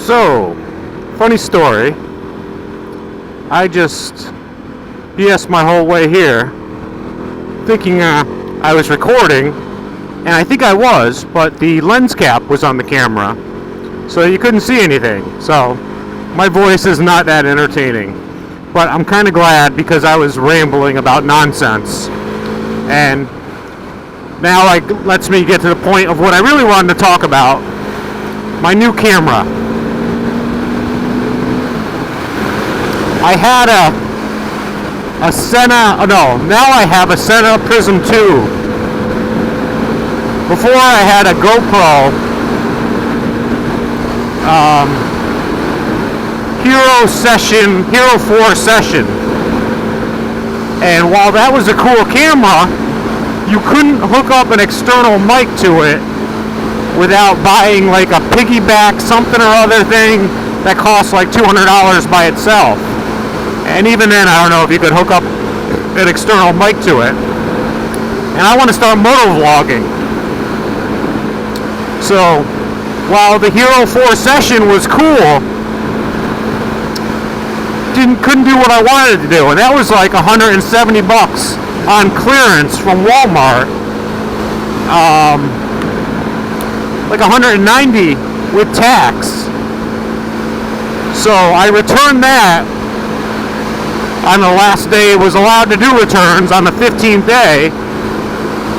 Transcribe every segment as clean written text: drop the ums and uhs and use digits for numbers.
So, funny story. I just BS my whole way here, thinking I was recording, and I think I was, but the lens cap was on the camera, so you couldn't see anything. So, my voice is not that entertaining. But I'm kind of glad because I was rambling about nonsense. And now it lets me get to the point of what I really wanted to talk about. My new camera. I had a SENA, now I have a SENA Prism 2. Before I had a GoPro Hero 4 Session. And while that was a cool camera, you couldn't hook up an external mic to it without buying like a piggyback something or other thing that costs like $200 by itself. And even then, I don't know if you could hook up an external mic to it. And I want to start moto vlogging. So, while the Hero 4 Session was cool, couldn't do what I wanted to do. And that was like $170 on clearance from Walmart. Like $190 with tax. So I returned that on the last day it was allowed to do returns, on the 15th day,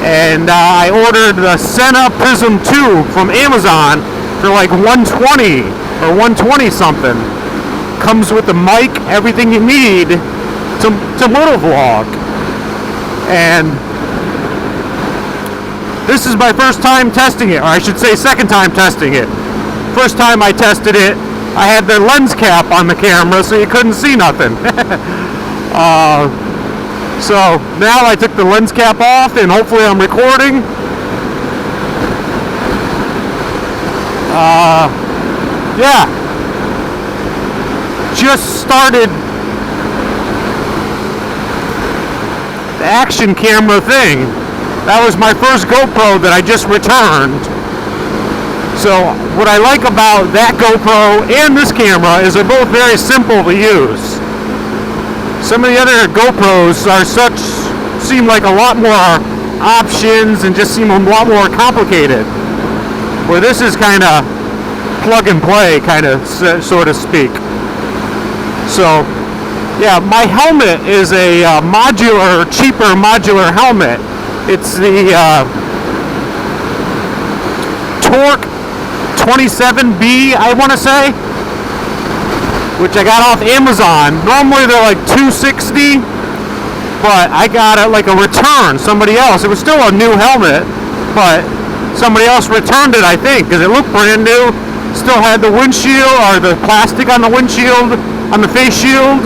and I ordered the SENA Prism 2 from Amazon for like $120 or $120 something. Comes with the mic, everything you need to motovlog. And this is my first time testing it, or I should say second time testing it. First time I tested it, I had the lens cap on the camera so you couldn't see nothing. So now I took the lens cap off and hopefully I'm recording. Yeah. Just started the action camera thing. That was my first GoPro that I just returned. So what I like about that GoPro and this camera is they're both very simple to use. Some of the other GoPros seem like a lot more options and just seem a lot more complicated. Where this is kind of plug and play, kind of, so to speak. So, yeah, my helmet is a cheaper modular helmet. It's the Torque 27B, I want to say, which I got off Amazon. Normally they're like $260, but I got it like a return. Somebody else. It was still a new helmet, but somebody else returned it, I think, because it looked brand new. Still had the windshield, or the plastic on the windshield, on the face shield,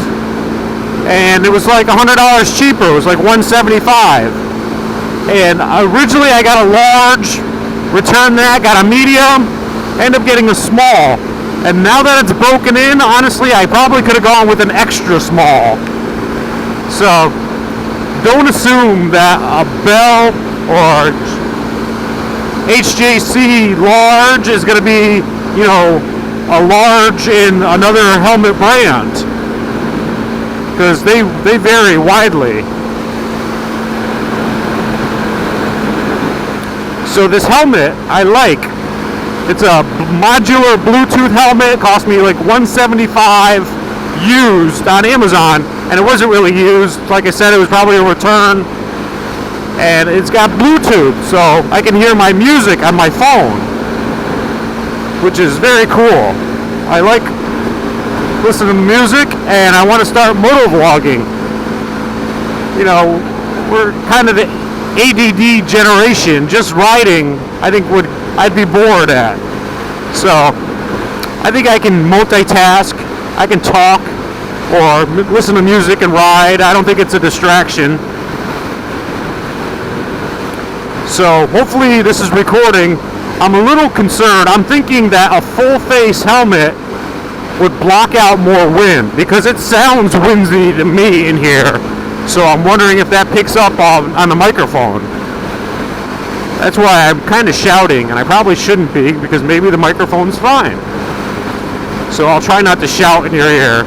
and it was like $100 cheaper. It was like $175. And originally I got a large, returned that, got a medium, ended up getting a small. And now that it's broken in, honestly, I probably could have gone with an extra small. So, don't assume that a Bell or HJC large is going to be, a large in another helmet brand. Because they vary widely. So this helmet, I like. It's a modular Bluetooth helmet. It cost me like $175 used on Amazon, and it wasn't really used. Like I said, it was probably a return. And it's got Bluetooth, so I can hear my music on my phone, which is very cool. I like listening to music, and I want to start motovlogging. We're kind of the ADD generation. Just riding, I think I'd be bored at. So I think I can multitask. I can talk or listen to music and ride. I don't think it's a distraction. So hopefully this is recording. I'm a little concerned. I'm thinking that a full face helmet would block out more wind because it sounds windy to me in here. So I'm wondering if that picks up on the microphone. That's why I'm kind of shouting, and I probably shouldn't be because maybe the microphone's fine. so I'll try not to shout in your ear.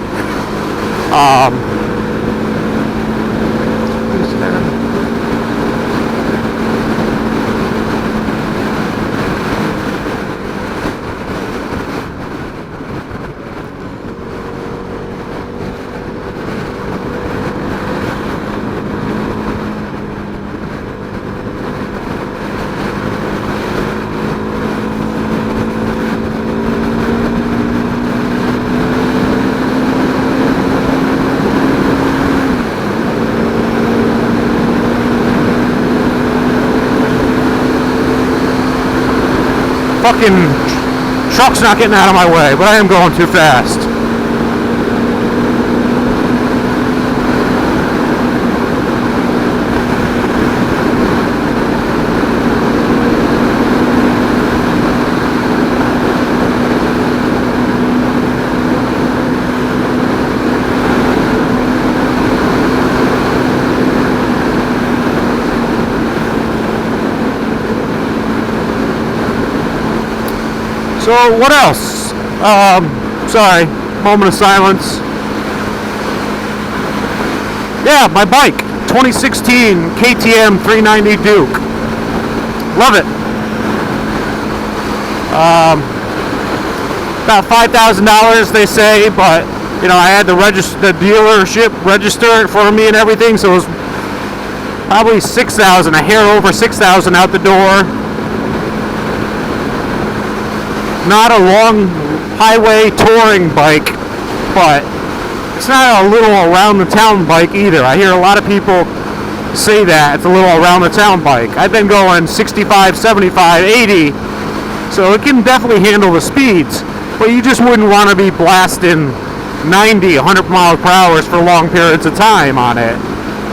Fucking truck's not getting out of my way, but I am going too fast. So what else? Sorry, moment of silence. Yeah, my bike, 2016 KTM 390 Duke. Love it. About $5,000 they say, but you know I had the dealership register it for me and everything, so it was probably $6,000, a hair over $6,000 out the door. Not a long highway touring bike, but it's not a little around the town bike either. I hear a lot of people say that it's a little around the town bike. I've been going 65, 75, 80, so it can definitely handle the speeds, but you just wouldn't want to be blasting 90, 100 miles per hour for long periods of time on it,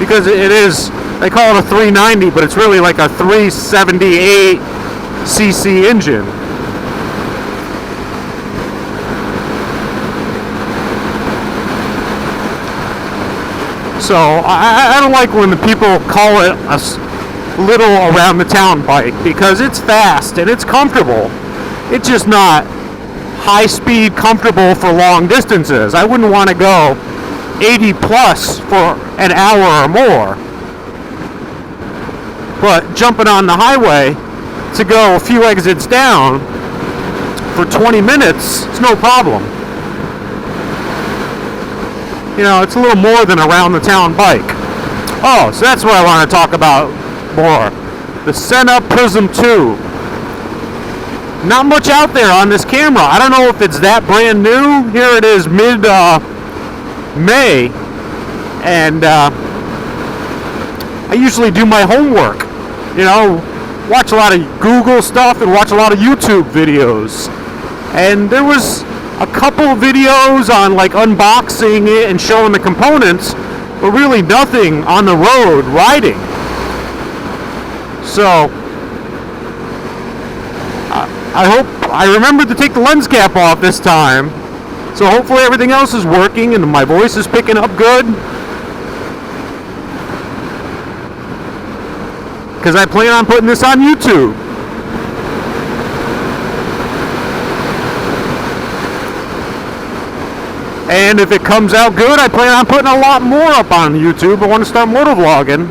because it is, they call it a 390, but it's really like a 378 cc engine. So I don't like when the people call it a little around the town bike, because it's fast and it's comfortable. It's just not high speed comfortable for long distances. I wouldn't want to go 80 plus for an hour or more. But jumping on the highway to go a few exits down for 20 minutes, it's no problem. You know, it's a little more than a around the town bike. Oh, so that's what I want to talk about more. The SENA Prism 2. Not much out there on this camera. I don't know if it's that brand new. Here it is mid-May. And I usually do my homework. You know, watch a lot of Google stuff and watch a lot of YouTube videos. And there was a couple videos on like unboxing it and showing the components, but really nothing on the road riding. So I hope I remembered to take the lens cap off this time, so hopefully everything else is working and my voice is picking up good, because I plan on putting this on YouTube. And if it comes out good, I plan on putting a lot more up on YouTube. I want to start motovlogging.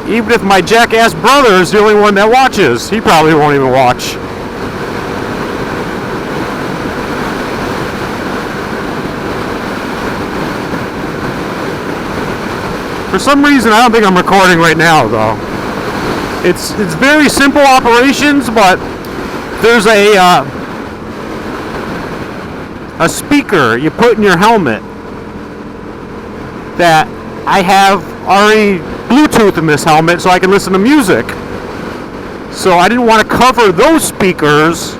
Even if my jackass brother is the only one that watches, he probably won't even watch. For some reason, I don't think I'm recording right now, though. It's very simple operations, but there's a speaker you put in your helmet that I have already Bluetooth in this helmet so I can listen to music. So I didn't want to cover those speakers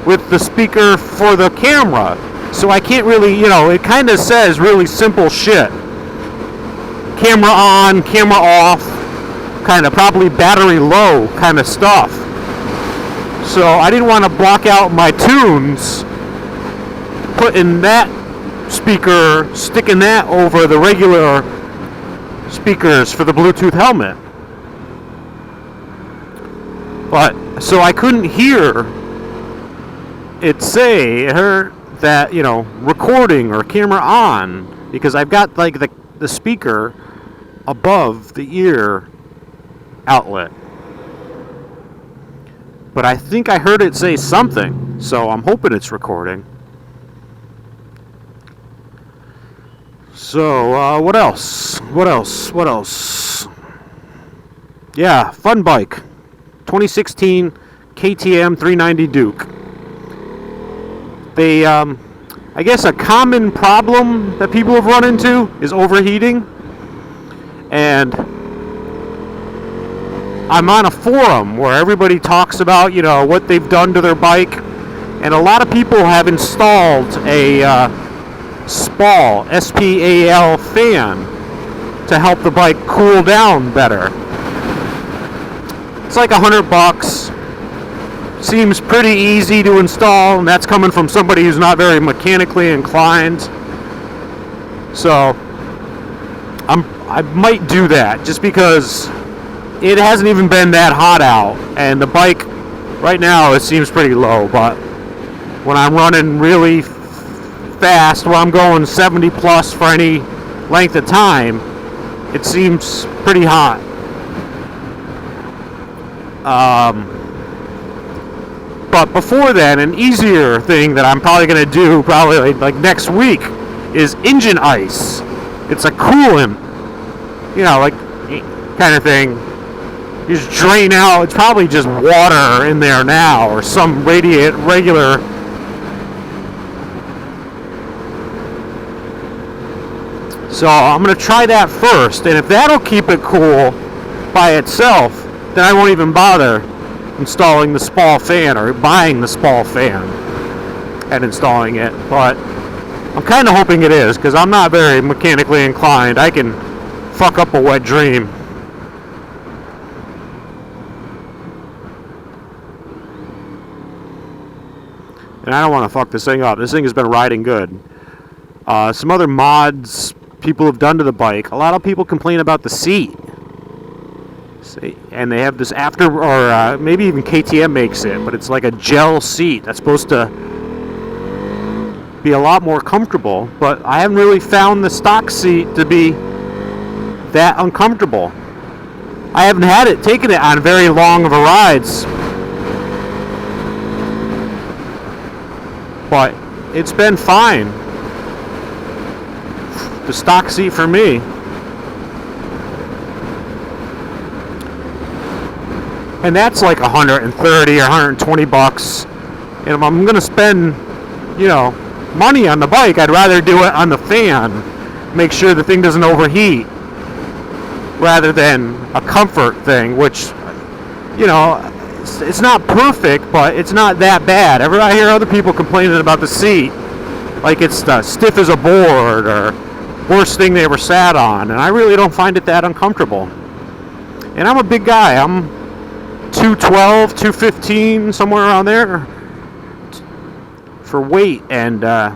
with the speaker for the camera. So I can't really, you know, it kind of says really simple shit. Camera on, camera off, kind of probably battery low kind of stuff. So I didn't want to block out my tunes putting that speaker, sticking that over the regular speakers for the Bluetooth helmet. But so I couldn't hear it heard that, recording or camera on, because I've got like the speaker above the ear outlet. But I think I heard it say something, so I'm hoping it's recording. So, what else? Yeah, fun bike. 2016 KTM 390 Duke. They, I guess a common problem that people have run into is overheating. And I'm on a forum where everybody talks about, what they've done to their bike. And a lot of people have installed a SPAL, S-P-A-L fan to help the bike cool down better. It's like $100. Seems pretty easy to install, and that's coming from somebody who's not very mechanically inclined. So I might do that just because it hasn't even been that hot out, and the bike right now it seems pretty low. But when I'm running really fast, when I'm going 70 plus for any length of time, it seems pretty hot. But before then, an easier thing that I'm probably going to do, probably like next week, is engine ice. It's a coolant, like kind of thing. You just drain out. It's probably just water in there now, or some regular. So I'm going to try that first, and if that'll keep it cool by itself, then I won't even bother installing the SPAL fan or buying the SPAL fan and installing it. But I'm kind of hoping it is, because I'm not very mechanically inclined. I can fuck up a wet dream. And I don't want to fuck this thing up. This thing has been riding good. Some other mods people have done to the bike. A lot of people complain about the seat. And they have this or maybe even KTM makes it, but it's like a gel seat that's supposed to be a lot more comfortable. But I haven't really found the stock seat to be that uncomfortable. I haven't taken it on very long of a rides, but it's been fine. The stock seat for me. And that's like $130 or $120. And if I'm going to spend, money on the bike, I'd rather do it on the fan. Make sure the thing doesn't overheat. Rather than a comfort thing, which, it's not perfect, but it's not that bad. I hear other people complaining about the seat, like it's stiff as a board or worst thing they ever sat on. And I really don't find it that uncomfortable. And I'm a big guy. I'm 212, 215, somewhere around there for weight, and I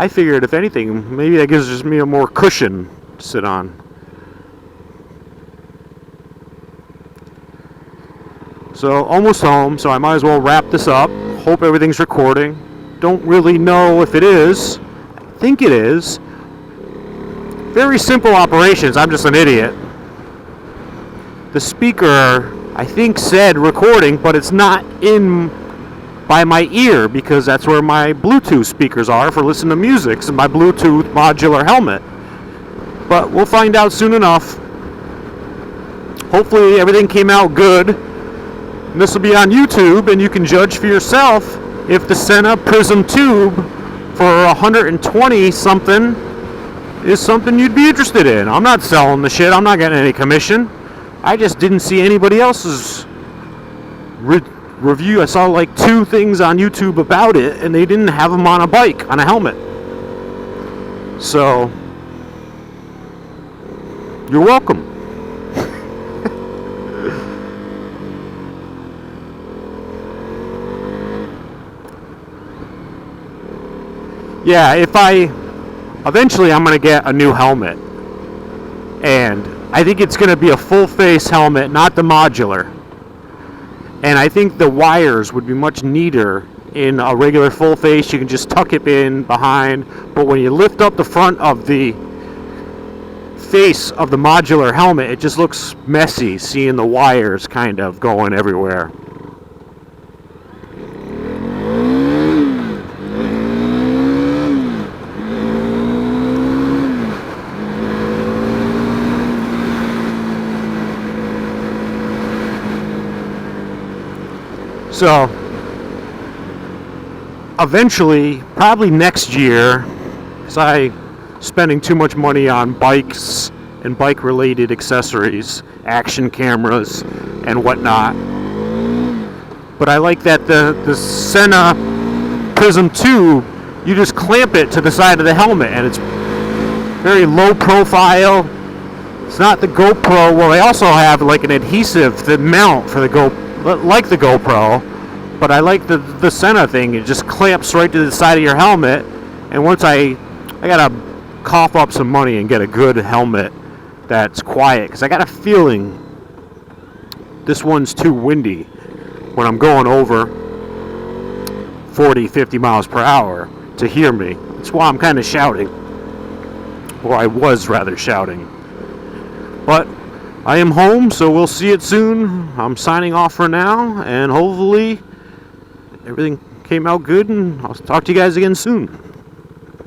figured if anything, maybe that gives just me a more cushion to sit on. So almost home, so I might as well wrap this up. Hope everything's recording. Don't really know if it is. I think it is. Very simple operations. I'm just an idiot. The speaker, I think, said recording, but it's not in by my ear, because that's where my Bluetooth speakers are for listening to music, and my Bluetooth modular helmet. But we'll find out soon enough. Hopefully everything came out good. And this will be on YouTube, and you can judge for yourself if the SENA Prism tube for 120 something is something you'd be interested in. I'm not selling the shit. I'm not getting any commission. I just didn't see anybody else's review. I saw like 2 things on YouTube about it, and they didn't have them on a bike, on a helmet. So, you're welcome. Yeah, eventually I'm going to get a new helmet. And I think it's going to be a full face helmet, not the modular. And I think the wires would be much neater in a regular full face. You can just tuck it in behind, but when you lift up the front of the face of the modular helmet, it just looks messy, seeing the wires kind of going everywhere. So eventually, probably next year, because I'm spending too much money on bikes and bike related accessories, action cameras and whatnot. But I like that the SENA Prism 2, you just clamp it to the side of the helmet and it's very low profile. It's not the GoPro. Well, they also have like an adhesive that mount for the like the GoPro, but I like the SENA thing. It just clamps right to the side of your helmet, and once I gotta cough up some money and get a good helmet that's quiet, because I got a feeling this one's too windy when I'm going over 40-50 miles per hour to hear me. That's why I'm kind of shouting, or I was rather shouting. But I am home, so we'll see it soon. I'm signing off for now, and hopefully everything came out good, and I'll talk to you guys again soon.